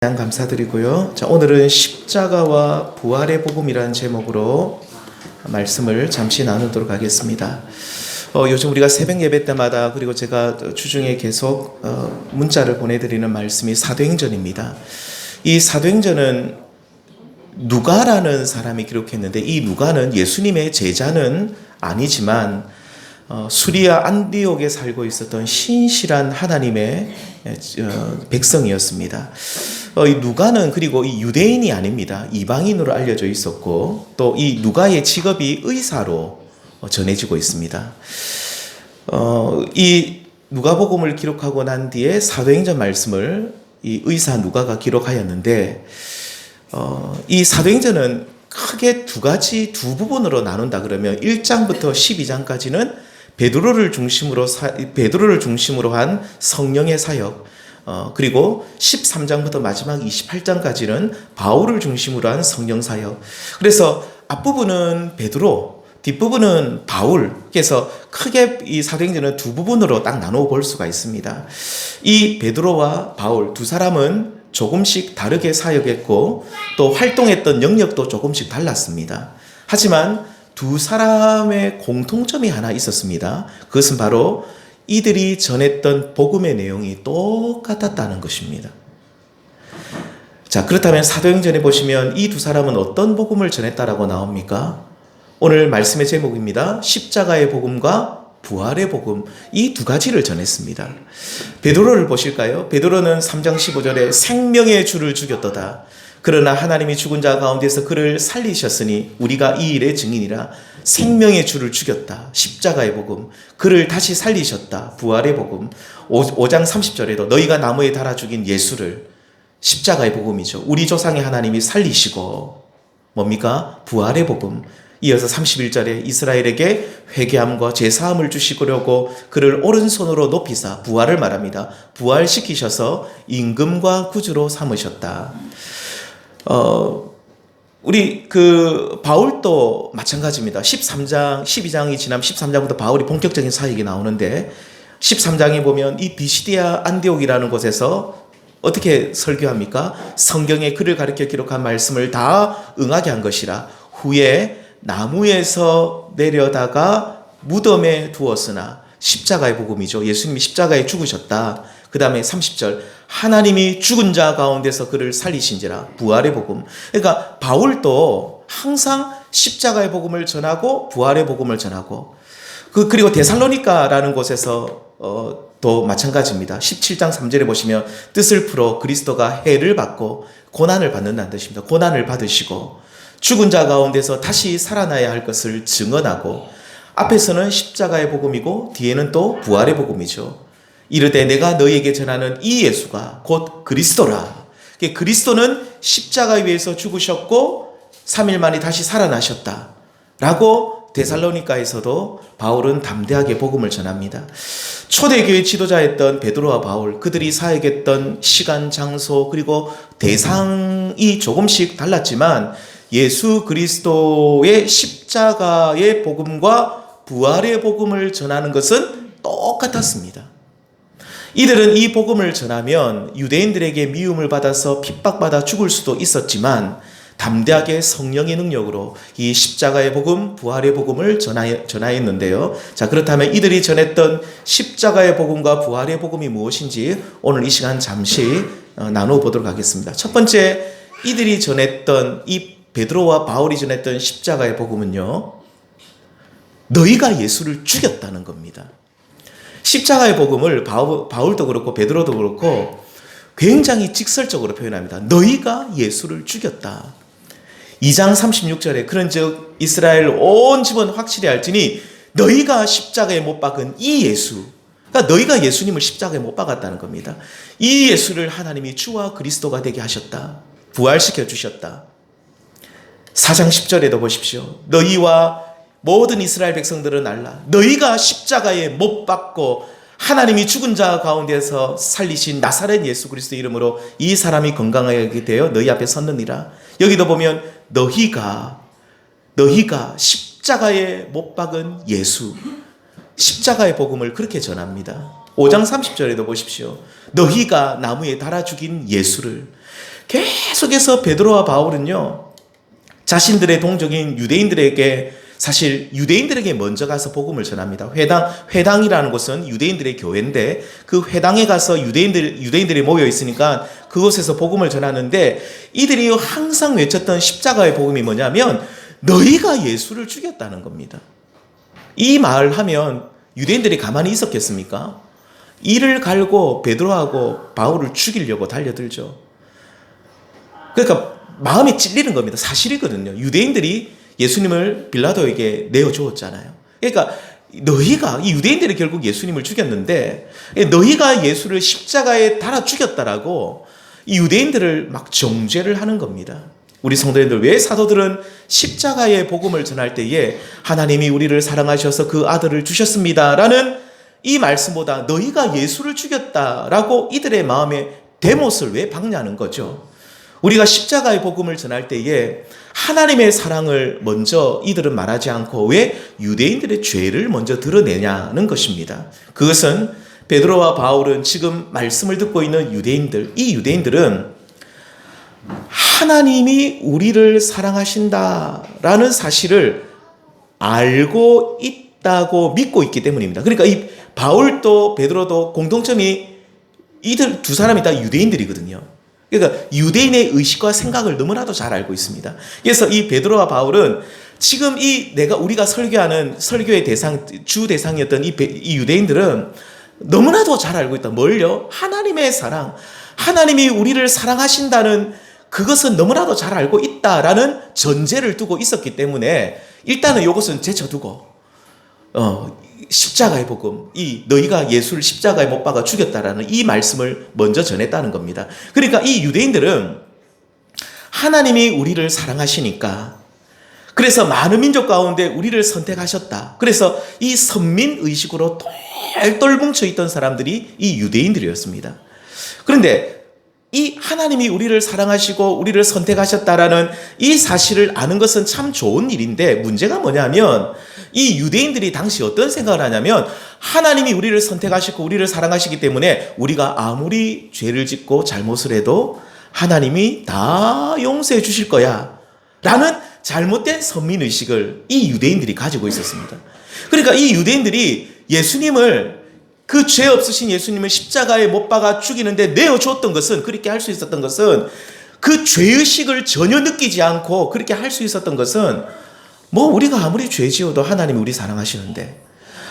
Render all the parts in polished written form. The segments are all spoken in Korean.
감사드리고요. 자, 오늘은 십자가와 부활의 복음이라는 제목으로 말씀을 잠시 나누도록 하겠습니다. 요즘 우리가 새벽 예배 때마다 그리고 제가 주중에 계속 문자를 보내드리는 말씀이 사도행전입니다. 이 사도행전은 누가라는 사람이 기록했는데 이 누가는 예수님의 제자는 아니지만 수리아 안디옥에 살고 있었던 신실한 하나님의 백성이었습니다. 이 누가는 그리고 이 유대인이 아닙니다. 이방인으로 알려져 있었고 또 이 누가의 직업이 의사로 전해지고 있습니다. 이 누가복음을 기록하고 난 뒤에 사도행전 말씀을 이 의사 누가가 기록하였는데 이 사도행전은 크게 두 부분으로 나눈다 그러면 1장부터 12장까지는 베드로를 중심으로 한 성령의 사역, 그리고 13장부터 마지막 28장까지는 바울을 중심으로 한 성령 사역. 그래서 앞부분은 베드로, 뒷부분은 바울. 그래서 크게 이 사도행전은 두 부분으로 딱 나누어 볼 수가 있습니다. 이 베드로와 바울 두 사람은 조금씩 다르게 사역했고 또 활동했던 영역도 조금씩 달랐습니다. 하지만 두 사람의 공통점이 하나 있었습니다. 그것은 바로 이들이 전했던 복음의 내용이 똑같았다는 것입니다. 자, 그렇다면 사도행전에 보시면 이 두 사람은 어떤 복음을 전했다라고 나옵니까? 오늘 말씀의 제목입니다. 십자가의 복음과 부활의 복음, 이 두 가지를 전했습니다. 베드로를 보실까요? 베드로는 3장 15절에 생명의 주를 죽였도다. 그러나 하나님이 죽은 자 가운데서 그를 살리셨으니 우리가 이 일의 증인이라. 생명의 주를 죽였다. 십자가의 복음. 그를 다시 살리셨다. 부활의 복음. 5장 30절에도 너희가 나무에 달아 죽인 예수를, 십자가의 복음이죠. 우리 조상의 하나님이 살리시고 뭡니까? 부활의 복음. 이어서 31절에 이스라엘에게 회개함과 제사함을 주시려고 그를 오른손으로 높이사 부활을 말합니다. 부활시키셔서 임금과 구주로 삼으셨다. 우리 바울도 마찬가지입니다. 13장, 12장이 지나면 13장부터 바울이 본격적인 사역이 나오는데 13장에 보면 이 비시디아 안디옥이라는 곳에서 어떻게 설교합니까? 성경에 그를 가리켜 기록한 말씀을 다 응하게 한 것이라. 후에 나무에서 내려다가 무덤에 두었으나 십자가의 복음이죠. 예수님이 십자가에 죽으셨다. 그 다음에 30절 하나님이 죽은 자 가운데서 그를 살리신지라. 부활의 복음. 그러니까 바울도 항상 십자가의 복음을 전하고 부활의 복음을 전하고 그리고 데살로니가라는 곳에서 또 마찬가지입니다. 17장 3절에 보시면 뜻을 풀어 그리스도가 해를 받고 고난을 받는다는 뜻입니다. 고난을 받으시고 죽은 자 가운데서 다시 살아나야 할 것을 증언하고 앞에서는 십자가의 복음이고 뒤에는 또 부활의 복음이죠. 이르되 내가 너희에게 전하는 이 예수가 곧 그리스도라. 그리스도는 십자가 위에서 죽으셨고 3일 만에 다시 살아나셨다 라고 데살로니가에서도 바울은 담대하게 복음을 전합니다. 초대교회 지도자였던 베드로와 바울, 그들이 사역했던 시간, 장소 그리고 대상이 조금씩 달랐지만 예수 그리스도의 십자가의 복음과 부활의 복음을 전하는 것은 똑같았습니다. 이들은 이 복음을 전하면 유대인들에게 미움을 받아서 핍박받아 죽을 수도 있었지만 담대하게 성령의 능력으로 이 십자가의 복음, 부활의 복음을 전하였는데요. 자, 그렇다면 이들이 전했던 십자가의 복음과 부활의 복음이 무엇인지 오늘 이 시간 잠시 나누어 보도록 하겠습니다. 첫 번째, 이들이 전했던 이 베드로와 바울이 전했던 십자가의 복음은요, 너희가 예수를 죽였다는 겁니다. 십자가의 복음을 바울도 그렇고 베드로도 그렇고 굉장히 직설적으로 표현합니다. 너희가 예수를 죽였다. 2장 36절에 그런즉 이스라엘 온 집은 확실히 알지니 너희가 십자가에 못 박은 이 예수, 그러니까 너희가 예수님을 십자가에 못 박았다는 겁니다. 이 예수를 하나님이 주와 그리스도가 되게 하셨다. 부활시켜 주셨다. 4장 10절에도 보십시오. 너희와 모든 이스라엘 백성들은 알라. 너희가 십자가에 못 박고 하나님이 죽은 자 가운데서 살리신 나사렛 예수 그리스도 이름으로 이 사람이 건강하게 되어 너희 앞에 섰느니라. 여기도 보면 너희가 십자가에 못 박은 예수, 십자가의 복음을 그렇게 전합니다. 5장 30절에도 보십시오. 너희가 나무에 달아 죽인 예수를. 계속해서 베드로와 바울은요, 자신들의 동족인 유대인들에게, 사실 유대인들에게 먼저 가서 복음을 전합니다. 회당이라는 곳은 유대인들의 교회인데 그 회당에 가서 유대인들이 모여 있으니까 그곳에서 복음을 전하는데, 이들이 항상 외쳤던 십자가의 복음이 뭐냐면 너희가 예수를 죽였다는 겁니다. 이 말 하면 유대인들이 가만히 있었겠습니까? 이를 갈고 베드로하고 바울을 죽이려고 달려들죠. 그러니까 마음이 찔리는 겁니다. 사실이거든요. 유대인들이 예수님을 빌라도에게 내어주었잖아요. 그러니까 너희가, 이 유대인들이 결국 예수님을 죽였는데 너희가 예수를 십자가에 달아 죽였다라고 이 유대인들을 막 정죄를 하는 겁니다. 우리 성도님들, 왜 사도들은 십자가의 복음을 전할 때에 하나님이 우리를 사랑하셔서 그 아들을 주셨습니다 라는 이 말씀보다 너희가 예수를 죽였다라고 이들의 마음에 대못을 왜 박냐는 거죠. 우리가 십자가의 복음을 전할 때에 하나님의 사랑을 먼저 이들은 말하지 않고 왜 유대인들의 죄를 먼저 드러내냐는 것입니다. 그것은 베드로와 바울은 지금 말씀을 듣고 있는 유대인들, 이 유대인들은 하나님이 우리를 사랑하신다라는 사실을 알고 있다고 믿고 있기 때문입니다. 그러니까 이 바울도 베드로도 공통점이 이들 두 사람이 다 유대인들이거든요. 그러니까 유대인의 의식과 생각을 너무나도 잘 알고 있습니다. 그래서 이 베드로와 바울은 지금 우리가 설교하는 설교의 주 대상이었던 이 유대인들은 너무나도 잘 알고 있다. 뭘요? 하나님의 사랑. 하나님이 우리를 사랑하신다는 그것은 너무나도 잘 알고 있다라는 전제를 두고 있었기 때문에 일단은 이것은 제쳐두고 십자가의 복음, 너희가 예수를 십자가에 못 박아 죽였다라는 이 말씀을 먼저 전했다는 겁니다. 그러니까 이 유대인들은 하나님이 우리를 사랑하시니까, 그래서 많은 민족 가운데 우리를 선택하셨다. 그래서 이 선민의식으로 똘똘 뭉쳐있던 사람들이 이 유대인들이었습니다. 그런데 이 하나님이 우리를 사랑하시고 우리를 선택하셨다라는 이 사실을 아는 것은 참 좋은 일인데, 문제가 뭐냐면 이 유대인들이 당시 어떤 생각을 하냐면 하나님이 우리를 선택하시고 우리를 사랑하시기 때문에 우리가 아무리 죄를 짓고 잘못을 해도 하나님이 다 용서해 주실 거야 라는 잘못된 선민의식을 이 유대인들이 가지고 있었습니다. 그러니까 이 유대인들이 예수님을, 그 죄 없으신 예수님을 십자가에 못 박아 죽이는데 내어주었던 것은, 그렇게 할 수 있었던 것은, 그 죄의식을 전혀 느끼지 않고 그렇게 할 수 있었던 것은, 우리가 아무리 죄 지어도 하나님이 우리 사랑하시는데,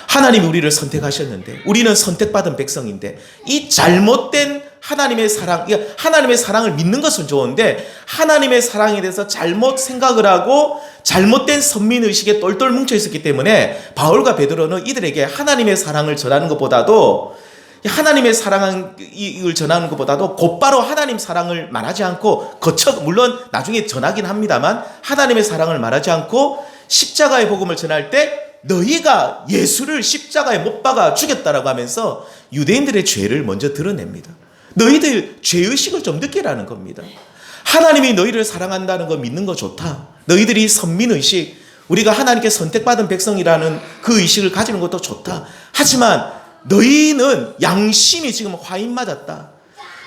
하나님이 우리를 선택하셨는데, 우리는 선택받은 백성인데, 이 잘못된 하나님의 사랑, 하나님의 사랑을 믿는 것은 좋은데 하나님의 사랑에 대해서 잘못 생각을 하고 잘못된 선민의식에 똘똘 뭉쳐 있었기 때문에 바울과 베드로는 이들에게 하나님의 사랑을 전하는 것보다도, 하나님의 사랑을 전하는 것보다도 곧바로 하나님 사랑을 말하지 않고, 물론 나중에 전하긴 합니다만 하나님의 사랑을 말하지 않고 십자가의 복음을 전할 때 너희가 예수를 십자가에 못 박아 죽였다라고 하면서 유대인들의 죄를 먼저 드러냅니다. 너희들 죄의식을 좀 느끼라는 겁니다. 하나님이 너희를 사랑한다는 거 믿는 거 좋다. 너희들이 선민의식, 우리가 하나님께 선택받은 백성이라는 그 의식을 가지는 것도 좋다. 하지만 너희는 양심이 지금 화인 맞았다.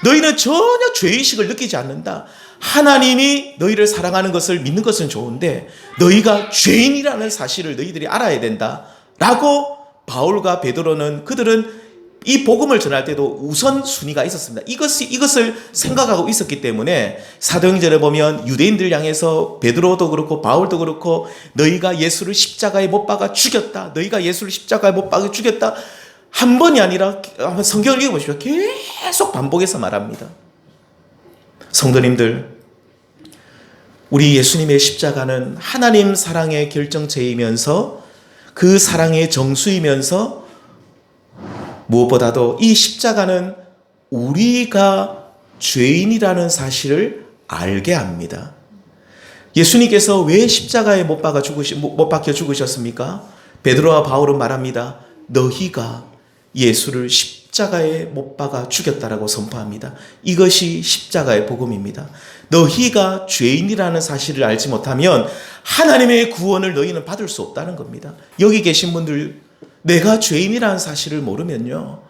너희는 전혀 죄의식을 느끼지 않는다. 하나님이 너희를 사랑하는 것을 믿는 것은 좋은데 너희가 죄인이라는 사실을 너희들이 알아야 된다 라고 바울과 베드로는, 그들은 이 복음을 전할 때도 우선순위가 있었습니다. 이것을 생각하고 있었기 때문에 사도행전에 보면 유대인들 향해서 베드로도 그렇고 바울도 그렇고 너희가 예수를 십자가에 못 박아 죽였다. 너희가 예수를 십자가에 못 박아 죽였다. 한 번이 아니라 한번 성경을 읽어보시죠. 계속 반복해서 말합니다. 성도님들, 우리 예수님의 십자가는 하나님 사랑의 결정체이면서 그 사랑의 정수이면서 무엇보다도 이 십자가는 우리가 죄인이라는 사실을 알게 합니다. 예수님께서 왜 십자가에 못 박혀 죽으셨습니까? 베드로와 바울은 말합니다. 너희가 예수를 십자가에 못 박아 죽였다라고 선포합니다. 이것이 십자가의 복음입니다. 너희가 죄인이라는 사실을 알지 못하면 하나님의 구원을 너희는 받을 수 없다는 겁니다. 여기 계신 분들, 내가 죄인이라는 사실을 모르면요,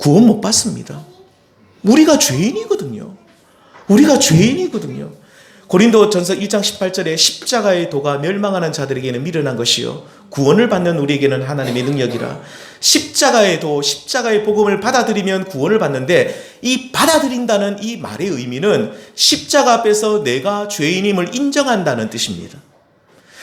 구원 못 받습니다. 우리가 죄인이거든요. 우리가 죄인이거든요. 고린도전서 1장 18절에 십자가의 도가 멸망하는 자들에게는 미련한 것이요 구원을 받는 우리에게는 하나님의 능력이라. 십자가의 도, 십자가의 복음을 받아들이면 구원을 받는데, 이 받아들인다는 이 말의 의미는 십자가 앞에서 내가 죄인임을 인정한다는 뜻입니다.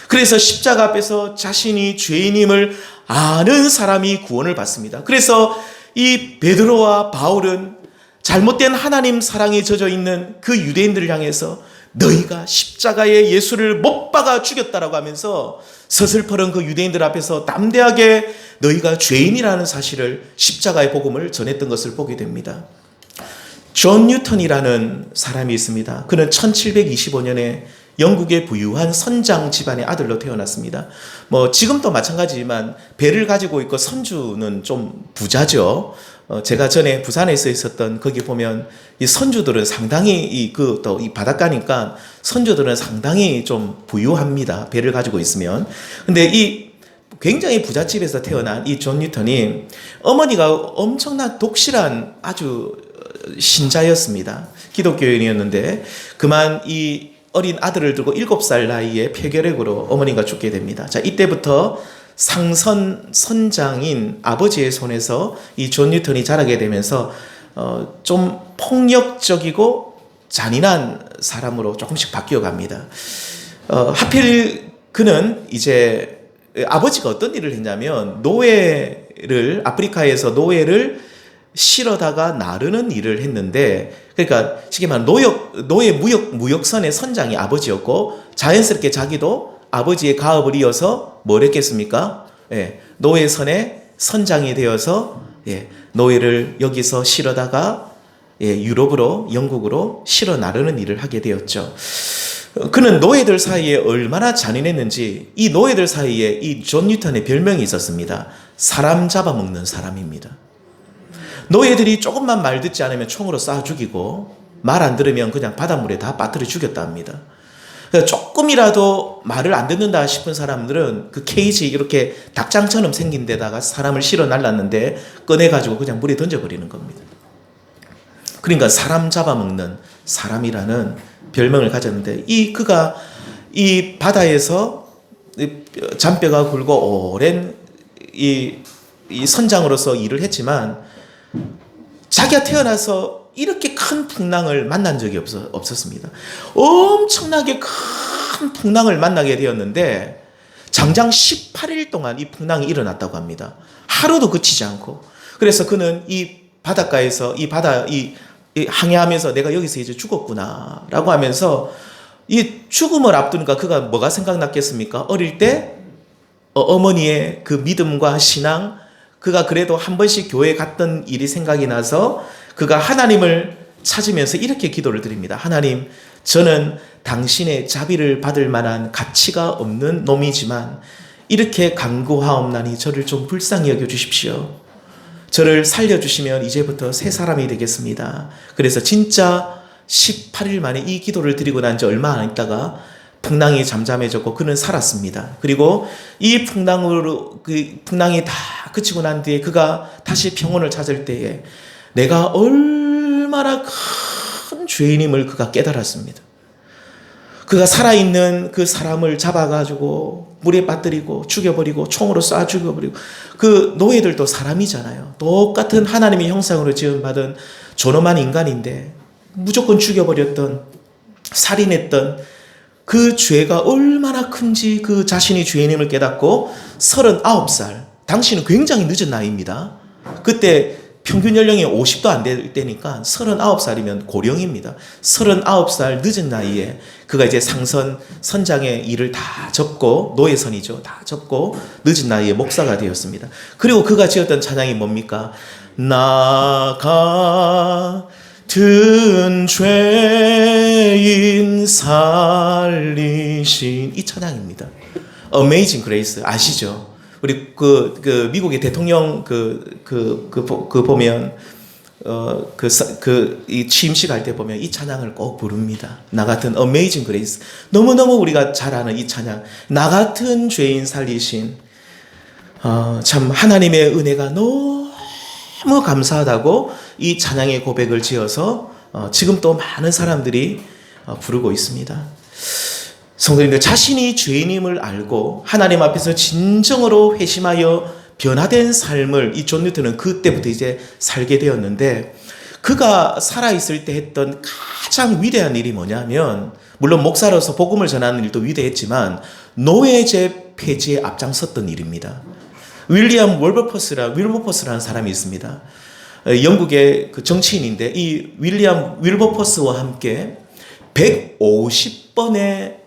그래서 십자가 앞에서 자신이 죄인임을 아는 사람이 구원을 받습니다. 그래서 이 베드로와 바울은 잘못된 하나님 사랑에 젖어 있는 그 유대인들을 향해서 너희가 십자가에 예수를 못 박아 죽였다라고 하면서 서슬퍼런 그 유대인들 앞에서 담대하게 너희가 죄인이라는 사실을, 십자가의 복음을 전했던 것을 보게 됩니다. 존 뉴턴이라는 사람이 있습니다. 그는 1725년에 영국의 부유한 선장 집안의 아들로 태어났습니다. 지금도 마찬가지지만 배를 가지고 있고 선주는 좀 부자죠. 제가 전에 부산에 있었던 거기 보면 이 선주들은 상당히 이 바닷가니까 선주들은 상당히 좀 부유합니다. 배를 가지고 있으면. 근데 이 굉장히 부잣집에서 태어난 이 존 뉴턴이 어머니가 엄청난 독실한 아주 신자였습니다. 기독교인이었는데 그만 이 어린 아들을 두고 7살 나이에 폐결핵으로 어머니가 죽게 됩니다. 자, 이때부터 상선 선장인 아버지의 손에서 이 존 뉴턴이 자라게 되면서 좀 폭력적이고 잔인한 사람으로 조금씩 바뀌어 갑니다. 하필 그는 이제 아버지가 어떤 일을 했냐면 아프리카에서 노예를 실어다가 나르는 일을 했는데, 그러니까 쉽게 말하면 노예 무역선의 선장이 아버지였고, 자연스럽게 자기도 아버지의 가업을 이어서 뭘 했겠습니까? 노예선의 선장이 되어서 노예를 여기서 실어다가 유럽으로, 영국으로 실어 나르는 일을 하게 되었죠. 그는 노예들 사이에 얼마나 잔인했는지, 이 노예들 사이에 이 존 뉴턴의 별명이 있었습니다. 사람 잡아먹는 사람입니다. 노예들이 조금만 말 듣지 않으면 총으로 쏴 죽이고, 말 안 들으면 그냥 바닷물에 다 빠뜨려 죽였다 합니다. 조금이라도 말을 안 듣는다 싶은 사람들은 그 케이지 이렇게 닭장처럼 생긴 데다가 사람을 실어 날랐는데 꺼내가지고 그냥 물에 던져버리는 겁니다. 그러니까 사람 잡아먹는 사람이라는 별명을 가졌는데, 그가 이 바다에서 잔뼈가 굵고 오랜 이 선장으로서 일을 했지만, 자기가 태어나서 이렇게 큰 풍랑을 만난 적이 없었습니다. 엄청나게 큰 풍랑을 만나게 되었는데 장장 18일 동안 이 풍랑이 일어났다고 합니다. 하루도 그치지 않고. 그래서 그는 이 바닷가에서 이 항해하면서 내가 여기서 이제 죽었구나 라고 하면서 이 죽음을 앞두니까 그가 뭐가 생각났겠습니까? 어릴 때 어머니의 그 믿음과 신앙, 그가 그래도 한 번씩 교회에 갔던 일이 생각이 나서 그가 하나님을 찾으면서 이렇게 기도를 드립니다. 하나님, 저는 당신의 자비를 받을 만한 가치가 없는 놈이지만 이렇게 간구하옵나니 저를 좀 불쌍히 여겨주십시오. 저를 살려주시면 이제부터 새 사람이 되겠습니다. 그래서 진짜 18일 만에 이 기도를 드리고 난 지 얼마 안 있다가 풍랑이 잠잠해졌고 그는 살았습니다. 그리고 이 풍랑이 다 그치고 난 뒤에 그가 다시 평온을 찾을 때에 내가 얼마나 큰 죄인임을 그가 깨달았습니다. 그가 살아있는 그 사람을 잡아가지고 물에 빠뜨리고 죽여버리고 총으로 쏴 죽여버리고, 그 노예들도 사람이잖아요. 똑같은 하나님의 형상으로 지음받은 존엄한 인간인데 무조건 죽여버렸던, 살인했던 그 죄가 얼마나 큰지 그 자신이 죄인임을 깨닫고 39살, 당시는 굉장히 늦은 나이입니다. 그때 평균 연령이 50도 안 될 때니까 39살이면 고령입니다. 39살 늦은 나이에 그가 이제 상선 선장의 일을 다 접고, 노예선이죠, 다 접고 늦은 나이에 목사가 되었습니다. 그리고 그가 지었던 찬양이 뭡니까? 나 같은 죄인 살리신, 이 찬양입니다. Amazing Grace 아시죠? 우리 미국의 대통령 보면 이 취임식 할 때 보면 이 찬양을 꼭 부릅니다. 나 같은 Amazing Grace, 너무너무 우리가 잘 아는 이 찬양, 나 같은 죄인 살리신, 참 하나님의 은혜가 너무 너무 감사하다고 이 찬양의 고백을 지어서 지금 또 많은 사람들이 부르고 있습니다. 성도님들, 자신이 죄인임을 알고 하나님 앞에서 진정으로 회심하여 변화된 삶을 이 존 뉴턴은 그때부터 이제 살게 되었는데, 그가 살아있을 때 했던 가장 위대한 일이 뭐냐면, 물론 목사로서 복음을 전하는 일도 위대했지만 노예제 폐지에 앞장섰던 일입니다. 윌리엄 윌버퍼스라는 사람이 있습니다. 영국의 그 정치인인데, 이 윌리엄 윌버퍼스와 함께 150번의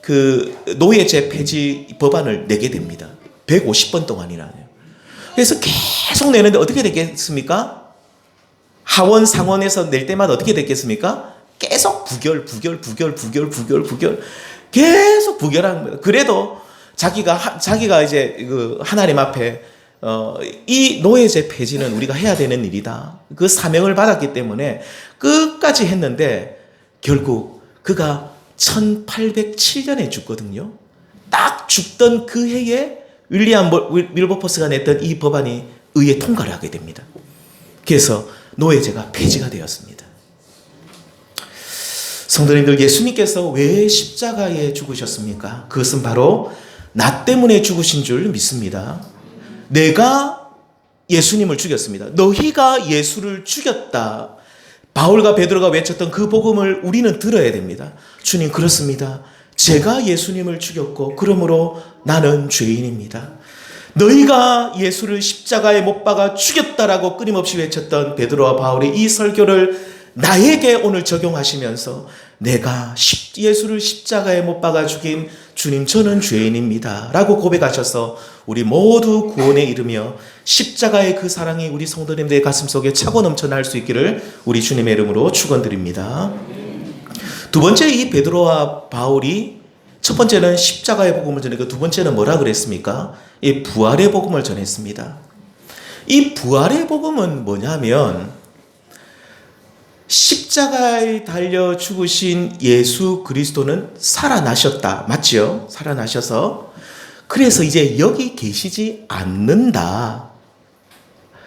그 노예제 폐지 법안을 내게 됩니다. 150번 동안이라네요. 그래서 계속 내는데 어떻게 됐겠습니까? 하원 상원에서 낼 때마다 어떻게 됐겠습니까? 계속 부결 계속 부결하는 거예요. 그래도 자기가 이제 그 하나님 앞에 이 노예제 폐지는 우리가 해야 되는 일이다, 그 사명을 받았기 때문에 끝까지 했는데, 결국 그가 1807년에 죽거든요. 딱 죽던 그 해에 윌리엄 윌버퍼스가 냈던 이 법안이 의회 통과를 하게 됩니다. 그래서 노예제가 폐지가 되었습니다. 성도님들, 예수님께서 왜 십자가에 죽으셨습니까? 그것은 바로 나 때문에 죽으신 줄 믿습니다. 내가 예수님을 죽였습니다. 너희가 예수를 죽였다. 바울과 베드로가 외쳤던 그 복음을 우리는 들어야 됩니다. 주님, 그렇습니다. 제가 예수님을 죽였고 그러므로 나는 죄인입니다. 너희가 예수를 십자가에 못 박아 죽였다라고 끊임없이 외쳤던 베드로와 바울의 이 설교를 나에게 오늘 적용하시면서, 내가 예수를 십자가에 못 박아 죽인 주님, 저는 죄인입니다 라고 고백하셔서 우리 모두 구원에 이르며 십자가의 그 사랑이 우리 성도님들의 가슴 속에 차고 넘쳐날 수 있기를 우리 주님의 이름으로 축원드립니다. 두 번째, 이 베드로와 바울이 첫 번째는 십자가의 복음을 전했고, 두 번째는 뭐라 그랬습니까? 이 부활의 복음을 전했습니다. 이 부활의 복음은 뭐냐면, 십자가에 달려 죽으신 예수 그리스도는 살아나셨다. 맞지요? 살아나셔서 그래서 이제 여기 계시지 않는다.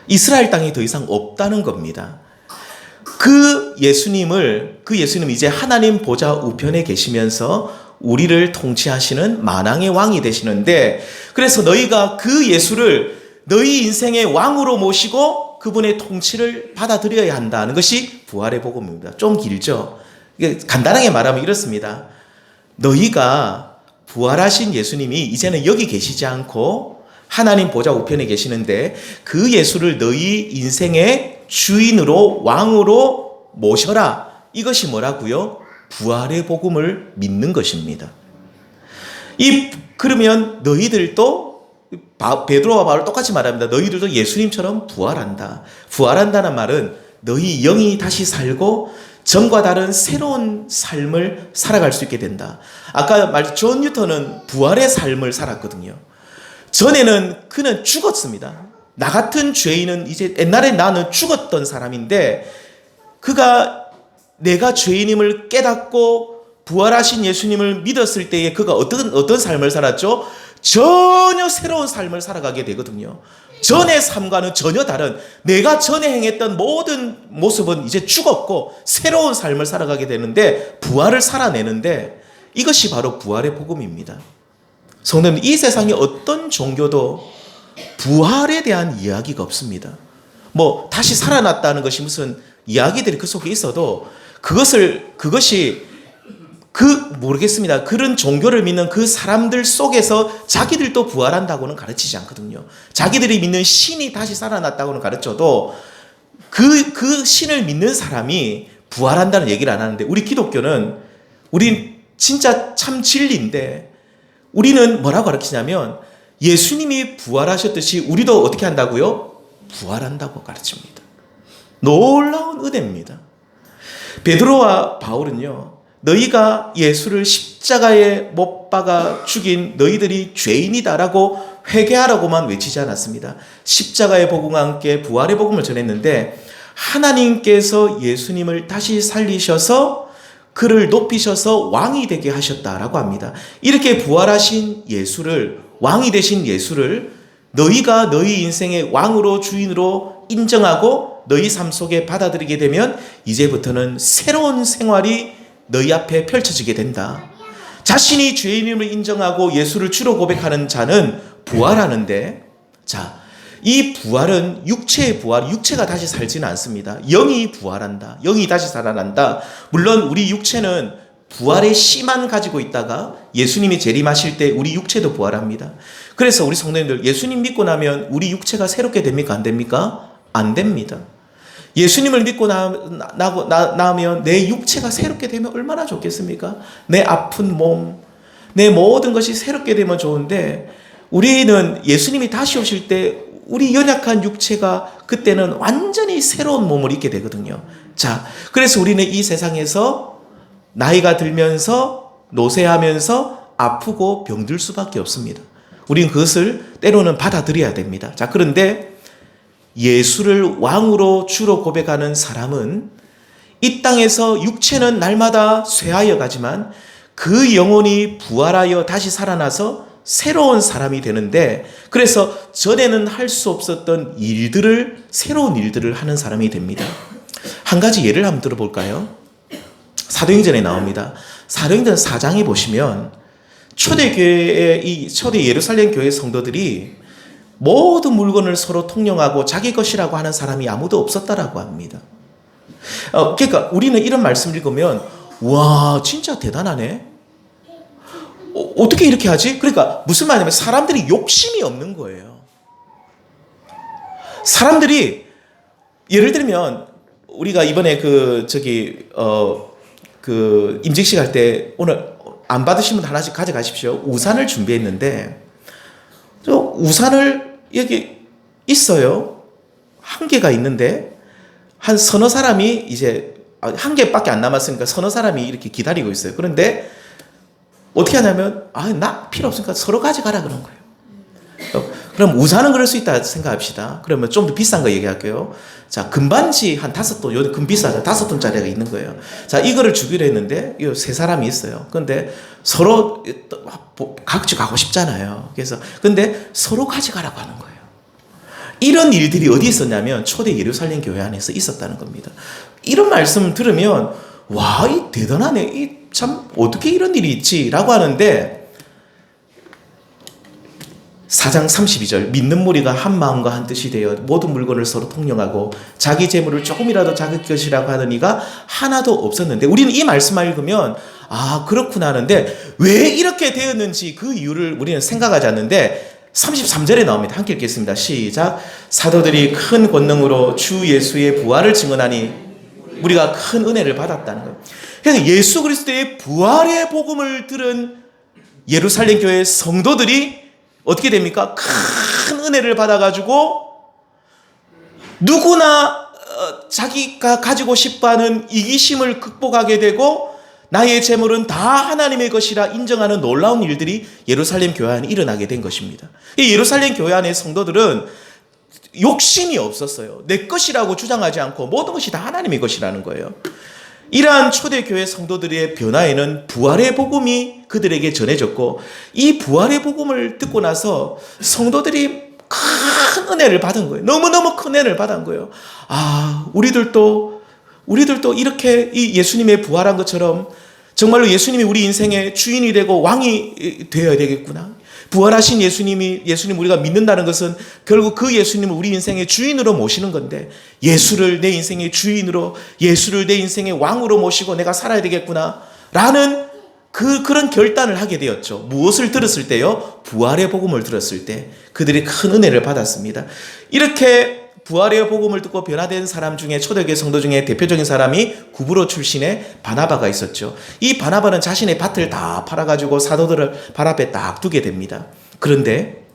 이스라엘 땅이 더 이상 없다는 겁니다. 그 예수님이 이제 하나님 보좌 우편에 계시면서 우리를 통치하시는 만왕의 왕이 되시는데, 그래서 너희가 그 예수를 너희 인생의 왕으로 모시고 그분의 통치를 받아들여야 한다는 것이 부활의 복음입니다. 좀 길죠? 간단하게 말하면 이렇습니다. 너희가 부활하신 예수님이 이제는 여기 계시지 않고 하나님 보좌 우편에 계시는데, 그 예수를 너희 인생의 주인으로, 왕으로 모셔라. 이것이 뭐라고요? 부활의 복음을 믿는 것입니다. 그러면 너희들도, 베드로와 바울 똑같이 말합니다. 너희들도 예수님처럼 부활한다. 부활한다는 말은 너희 영이 다시 살고 전과 다른 새로운 삶을 살아갈 수 있게 된다. 아까 말했던 존 뉴턴은 부활의 삶을 살았거든요. 전에는 그는 죽었습니다. 나 같은 죄인은 이제, 옛날에 나는 죽었던 사람인데, 그가 내가 죄인임을 깨닫고 부활하신 예수님을 믿었을 때에 그가 어떤 삶을 살았죠? 전혀 새로운 삶을 살아가게 되거든요. 전의 삶과는 전혀 다른, 내가 전에 행했던 모든 모습은 이제 죽었고 새로운 삶을 살아가게 되는데, 부활을 살아내는데, 이것이 바로 부활의 복음입니다. 성도님, 이 세상에 어떤 종교도 부활에 대한 이야기가 없습니다. 다시 살아났다는 것이 무슨 이야기들이 그 속에 있어도 모르겠습니다. 그런 종교를 믿는 그 사람들 속에서 자기들도 부활한다고는 가르치지 않거든요. 자기들이 믿는 신이 다시 살아났다고는 가르쳐도 그 신을 믿는 사람이 부활한다는 얘기를 안 하는데, 우리 기독교는, 우린 진짜 참 진리인데, 우리는 뭐라고 가르치냐면 예수님이 부활하셨듯이 우리도 어떻게 한다고요? 부활한다고 가르칩니다. 놀라운 은혜입니다. 베드로와 바울은요, 너희가 예수를 십자가에 못 박아 죽인 너희들이 죄인이다라고 회개하라고만 외치지 않았습니다. 십자가의 복음과 함께 부활의 복음을 전했는데, 하나님께서 예수님을 다시 살리셔서 그를 높이셔서 왕이 되게 하셨다라고 합니다. 이렇게 부활하신 예수를, 왕이 되신 예수를 너희가 너희 인생의 왕으로, 주인으로 인정하고 너희 삶 속에 받아들이게 되면 이제부터는 새로운 생활이 너희 앞에 펼쳐지게 된다. 자신이 죄인임을 인정하고 예수를 주로 고백하는 자는 부활하는데, 자, 이 부활은 육체의 부활, 육체가 다시 살지는 않습니다. 영이 부활한다. 영이 다시 살아난다. 물론 우리 육체는 부활의 씨만 가지고 있다가 예수님이 재림하실 때 우리 육체도 부활합니다. 그래서 우리 성도님들, 예수님 믿고 나면 우리 육체가 새롭게 됩니까? 안 됩니까? 안 됩니다. 예수님을 믿고 나면 내 육체가 새롭게 되면 얼마나 좋겠습니까? 내 아픈 몸, 내 모든 것이 새롭게 되면 좋은데, 우리는 예수님이 다시 오실 때 우리 연약한 육체가 그때는 완전히 새로운 몸을 입게 되거든요. 자, 그래서 우리는 이 세상에서 나이가 들면서 노쇠하면서 아프고 병들 수밖에 없습니다. 우리는 그것을 때로는 받아들여야 됩니다. 자, 그런데 예수를 왕으로 주로 고백하는 사람은 이 땅에서 육체는 날마다 쇠하여 가지만 그 영혼이 부활하여 다시 살아나서 새로운 사람이 되는데, 그래서 전에는 할 수 없었던 일들을, 새로운 일들을 하는 사람이 됩니다. 한 가지 예를 한번 들어볼까요? 사도행전에 나옵니다. 사도행전 4장에 보시면 초대교회의 이 초대 예루살렘 교회 성도들이 모든 물건을 서로 통용하고 자기 것이라고 하는 사람이 아무도 없었다라고 합니다. 그러니까 우리는 이런 말씀을 읽으면, 와, 진짜 대단하네. 어떻게 이렇게 하지? 그러니까 무슨 말이냐면 사람들이 욕심이 없는 거예요. 사람들이, 예를 들면 우리가 이번에 임직식 할 때 오늘 안 받으신 분 하나씩 가져가십시오. 우산을 준비했는데, 우산을 여기 있어요. 한 개가 있는데 한 서너 사람이 이제 한 개밖에 안 남았으니까 서너 사람이 이렇게 기다리고 있어요. 그런데 어떻게 하냐면, 나 필요 없으니까 서로 가져가라 그런 거예요. 그럼 우산은 그럴 수 있다 생각합시다. 그러면 좀 더 비싼 거 얘기할게요. 자, 금반지 한 5돈, 요즘 금 비싸죠. 5돈짜리가 있는 거예요. 자, 이거를 주기로 했는데, 이 세 사람이 있어요. 근데 서로 각지 가고 싶잖아요. 그래서, 근데 서로 가져가라고 하는 거예요. 이런 일들이 어디 있었냐면, 초대 예루살렘 교회 안에서 있었다는 겁니다. 이런 말씀 들으면, 와, 이 대단하네. 참, 어떻게 이런 일이 있지? 라고 하는데, 4장 32절, 믿는 무리가 한 마음과 한 뜻이 되어 모든 물건을 서로 통용하고 자기 재물을 조금이라도 자기 것이라고 하는 이가 하나도 없었는데, 우리는 이 말씀을 읽으면 그렇구나 하는데, 왜 이렇게 되었는지 그 이유를 우리는 생각하지 않는데 33절에 나옵니다. 함께 읽겠습니다. 시작. 사도들이 큰 권능으로 주 예수의 부활을 증언하니 우리가 큰 은혜를 받았다는 거예요. 그래서 예수 그리스도의 부활의 복음을 들은 예루살렘 교회 성도들이 어떻게 됩니까? 큰 은혜를 받아가지고 누구나 자기가 가지고 싶어하는 이기심을 극복하게 되고 나의 재물은 다 하나님의 것이라 인정하는 놀라운 일들이 예루살렘 교회 안에 일어나게 된 것입니다. 이 예루살렘 교회 안의 성도들은 욕심이 없었어요. 내 것이라고 주장하지 않고 모든 것이 다 하나님의 것이라는 거예요. 이러한 초대교회 성도들의 변화에는 부활의 복음이 그들에게 전해졌고, 이 부활의 복음을 듣고 나서 성도들이 큰 은혜를 받은 거예요. 너무너무 큰 은혜를 받은 거예요. 우리들도 이렇게 이 예수님의 부활한 것처럼 정말로 예수님이 우리 인생의 주인이 되고 왕이 되어야 되겠구나. 부활하신 예수님 우리가 믿는다는 것은 결국 그 예수님을 우리 인생의 주인으로 모시는 건데, 예수를 내 인생의 주인으로, 예수를 내 인생의 왕으로 모시고 내가 살아야 되겠구나 라는 그런 결단을 하게 되었죠. 무엇을 들었을 때요? 부활의 복음을 들었을 때 그들이 큰 은혜를 받았습니다. 이렇게 부활의 복음을 듣고 변화된 사람 중에, 초대교회 성도 중에 대표적인 사람이 구브로 출신의 바나바가 있었죠. 이 바나바는 자신의 밭을 다 팔아가지고 사도들을 발 앞에 딱 두게 됩니다. 그런데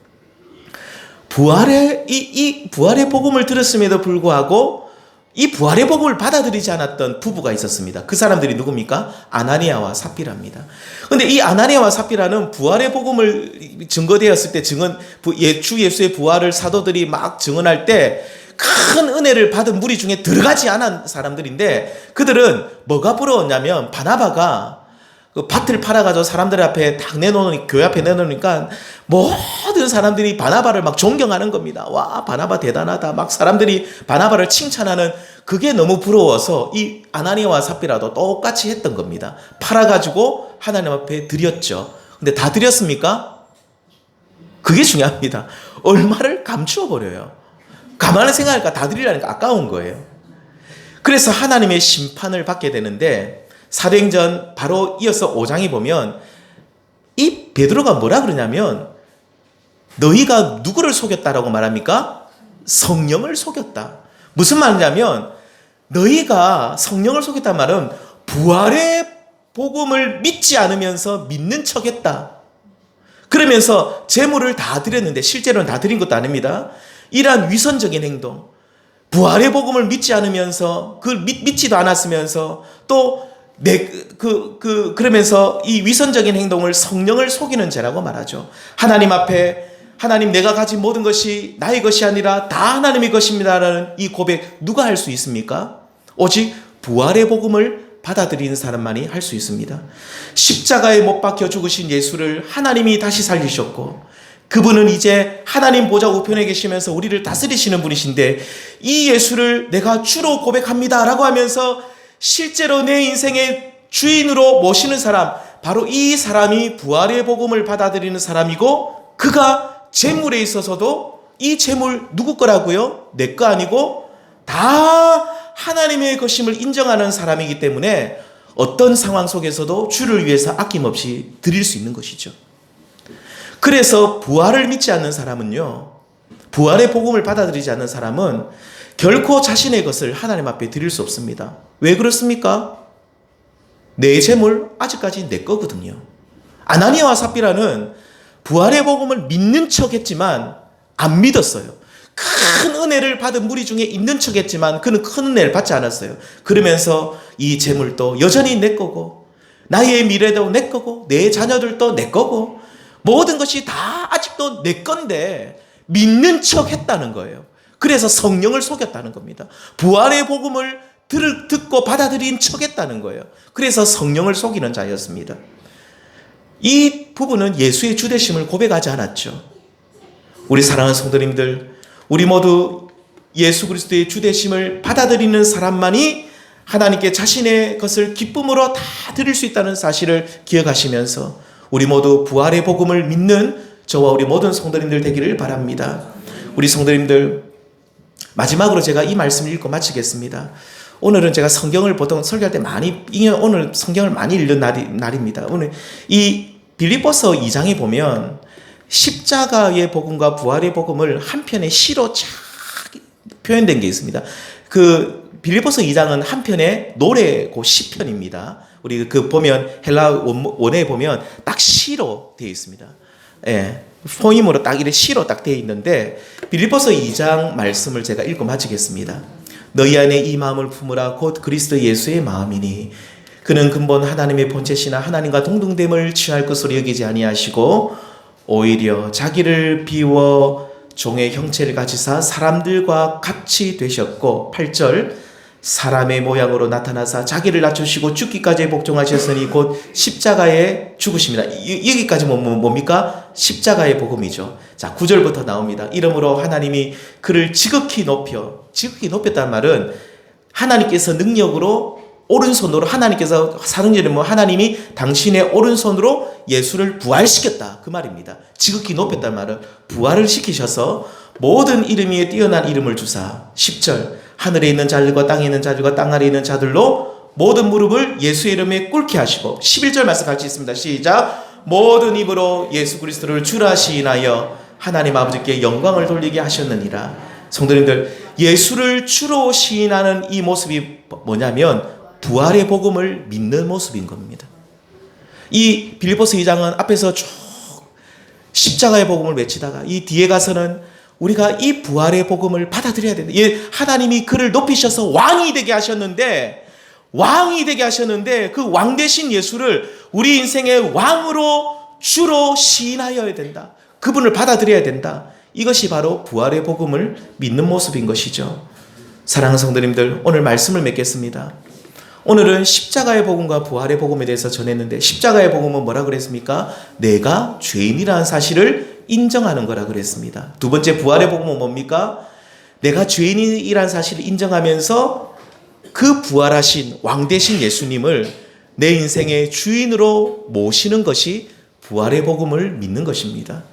이 부활의 복음을 들었음에도 불구하고 이 부활의 복음을 받아들이지 않았던 부부가 있었습니다. 그 사람들이 누굽니까? 아나니아와 삽비라입니다. 그런데 이 아나니아와 삽비라는 부활의 복음을 증거되었을 때 주 예수의 부활을 사도들이 막 증언할 때 큰 은혜를 받은 무리 중에 들어가지 않은 사람들인데, 그들은 뭐가 부러웠냐면 바나바가 그 밭을 팔아가지고 사람들 앞에 딱 내놓으니, 교회 앞에 내놓으니까 모든 사람들이 바나바를 막 존경하는 겁니다. 와, 바나바 대단하다. 막 사람들이 바나바를 칭찬하는, 그게 너무 부러워서 이 아나니아와 삽비라도 똑같이 했던 겁니다. 팔아가지고 하나님 앞에 드렸죠. 근데 다 드렸습니까? 그게 중요합니다. 얼마를 감추어 버려요. 가만히 생각하니까 다 드리려니까 아까운 거예요. 그래서 하나님의 심판을 받게 되는데, 사도행전 바로 이어서 5장에 보면 이 베드로가 뭐라 그러냐면, 너희가 누구를 속였다라고 말합니까? 성령을 속였다. 무슨 말이냐면, 너희가 성령을 속였단 말은 부활의 복음을 믿지 않으면서 믿는 척했다. 그러면서 재물을 다 드렸는데 실제로는 다 드린 것도 아닙니다. 이러한 위선적인 행동, 부활의 복음을 믿지 않으면서, 믿지도 않았으면서 또 그러면서 이 위선적인 행동을 성령을 속이는 죄라고 말하죠. 하나님 앞에, 하나님, 내가 가진 모든 것이 나의 것이 아니라 다 하나님의 것입니다라는 이 고백 누가 할 수 있습니까? 오직 부활의 복음을 받아들이는 사람만이 할 수 있습니다. 십자가에 못 박혀 죽으신 예수를 하나님이 다시 살리셨고, 그분은 이제 하나님 보좌 우편에 계시면서 우리를 다스리시는 분이신데, 이 예수를 내가 주로 고백합니다라고 하면서 실제로 내 인생의 주인으로 모시는 사람, 바로 이 사람이 부활의 복음을 받아들이는 사람이고, 그가 재물에 있어서도 이 재물 누구 거라고요? 내 거 아니고 다 하나님의 것임을 인정하는 사람이기 때문에 어떤 상황 속에서도 주를 위해서 아낌없이 드릴 수 있는 것이죠. 그래서 부활을 믿지 않는 사람은요, 부활의 복음을 받아들이지 않는 사람은 결코 자신의 것을 하나님 앞에 드릴 수 없습니다. 왜 그렇습니까? 내 재물 아직까지 내 거거든요. 아나니아와 삽비라는 부활의 복음을 믿는 척 했지만 안 믿었어요. 큰 은혜를 받은 무리 중에 있는 척 했지만 그는 큰 은혜를 받지 않았어요. 그러면서 이 재물도 여전히 내 거고, 나의 미래도 내 거고, 내 자녀들도 내 거고, 모든 것이 다 아직도 내 건데 믿는 척 했다는 거예요. 그래서 성령을 속였다는 겁니다. 부활의 복음을 듣고 받아들인 척 했다는 거예요. 그래서 성령을 속이는 자였습니다. 이 부분은 예수의 주되심을 고백하지 않았죠. 우리 사랑하는 성도님들, 우리 모두 예수 그리스도의 주되심을 받아들이는 사람만이 하나님께 자신의 것을 기쁨으로 다 드릴 수 있다는 사실을 기억하시면서 우리 모두 부활의 복음을 믿는 저와 우리 모든 성도님들 되기를 바랍니다. 우리 성도님들, 마지막으로 제가 이 말씀을 읽고 마치겠습니다. 오늘은 제가 성경을 보통 설교할 때 오늘 성경을 많이 읽는 날입니다. 오늘 이 빌립보서 2장에 보면 십자가의 복음과 부활의 복음을 한 편의 시로 쫙 표현된 게 있습니다. 그 빌립보서 2장은 한 편의 노래고 시편입니다. 우리 보면 헬라 원어에 보면 딱 시로 되어 있습니다. 예. 포임으로 딱 이렇게 시로 딱 되어 있는데, 빌립보서 2장 말씀을 제가 읽고 마치겠습니다. 너희 안에 이 마음을 품으라. 곧 그리스도 예수의 마음이니 그는 근본 하나님의 본체시나 하나님과 동등됨을 취할 것으로 여기지 아니하시고 오히려 자기를 비워 종의 형체를 가지사 사람들과 같이 되셨고, 8절 사람의 모양으로 나타나사 자기를 낮추시고 죽기까지 복종하셨으니 곧 십자가에 죽으십니다. 여기까지 뭡니까? 십자가의 복음이죠. 자, 9절부터 나옵니다. 이러므로 하나님이 그를 지극히 높였다는 말은 하나님께서 능력으로 오른손으로, 하나님께서 사도행전에 하나님이 당신의 오른손으로 예수를 부활시켰다, 그 말입니다. 지극히 높였다는 말은 부활을 시키셔서 모든 이름 위에 뛰어난 이름을 주사, 10절 하늘에 있는 자들과 땅에 있는 자들과 땅 아래에 있는 자들로 모든 무릎을 예수의 이름에 꿇게 하시고, 11절 말씀 같이 있습니다. 시작. 모든 입으로 예수 그리스도를 주라 시인하여 하나님 아버지께 영광을 돌리게 하셨느니라. 성도님들, 예수를 주로 시인하는 이 모습이 뭐냐면 부활의 복음을 믿는 모습인 겁니다. 이 빌립보서 2장은 앞에서 쭉 십자가의 복음을 외치다가 이 뒤에 가서는 우리가 이 부활의 복음을 받아들여야 된다. 하나님이 그를 높이셔서 왕이 되게 하셨는데 그 왕 대신 예수를 우리 인생의 왕으로 주로 시인하여야 된다. 그분을 받아들여야 된다. 이것이 바로 부활의 복음을 믿는 모습인 것이죠. 사랑하는 성도님들, 오늘 말씀을 맺겠습니다. 오늘은 십자가의 복음과 부활의 복음에 대해서 전했는데, 십자가의 복음은 뭐라 그랬습니까? 내가 죄인이라는 사실을 인정하는 거라 그랬습니다. 두 번째 부활의 복음은 뭡니까? 내가 죄인이라는 사실을 인정하면서 그 부활하신 왕 대신 예수님을 내 인생의 주인으로 모시는 것이 부활의 복음을 믿는 것입니다.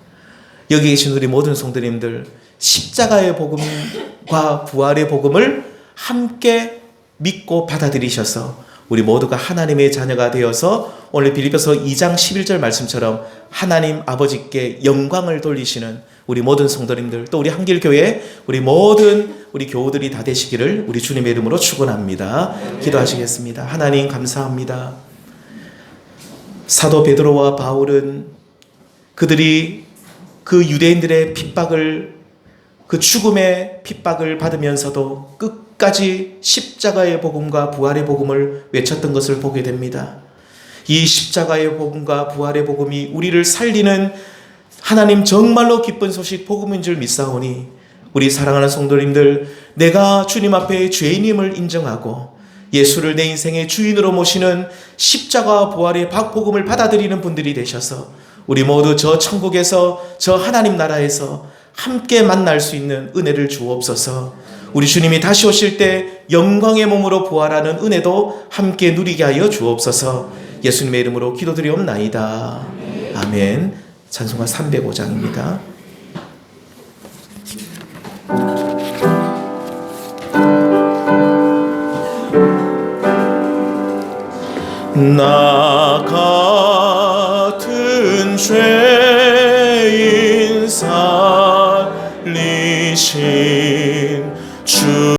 여기 계신 우리 모든 성도님들, 십자가의 복음과 부활의 복음을 함께 믿고 받아들이셔서 우리 모두가 하나님의 자녀가 되어서 오늘 빌립보서 2장 11절 말씀처럼 하나님 아버지께 영광을 돌리시는 우리 모든 성도님들, 또 우리 한길교회 우리 모든 우리 교우들이 다 되시기를 우리 주님의 이름으로 축원합니다. 기도하시겠습니다. 하나님 감사합니다. 사도 베드로와 바울은 그들이 그 유대인들의 핍박을, 그 죽음의 핍박을 받으면서도 끝까지 십자가의 복음과 부활의 복음을 외쳤던 것을 보게 됩니다. 이 십자가의 복음과 부활의 복음이 우리를 살리는 하나님 정말로 기쁜 소식 복음인 줄 믿사오니, 우리 사랑하는 성도님들, 내가 주님 앞에 죄인임을 인정하고 예수를 내 인생의 주인으로 모시는 십자가와 부활의 복음을 받아들이는 분들이 되셔서 우리 모두 저 천국에서, 저 하나님 나라에서 함께 만날 수 있는 은혜를 주옵소서. 우리 주님이 다시 오실 때 영광의 몸으로 부활하는 은혜도 함께 누리게 하여 주옵소서. 예수님의 이름으로 기도드리옵나이다. 아멘. 찬송가 305장입니다. 나 같은 죄인 살리신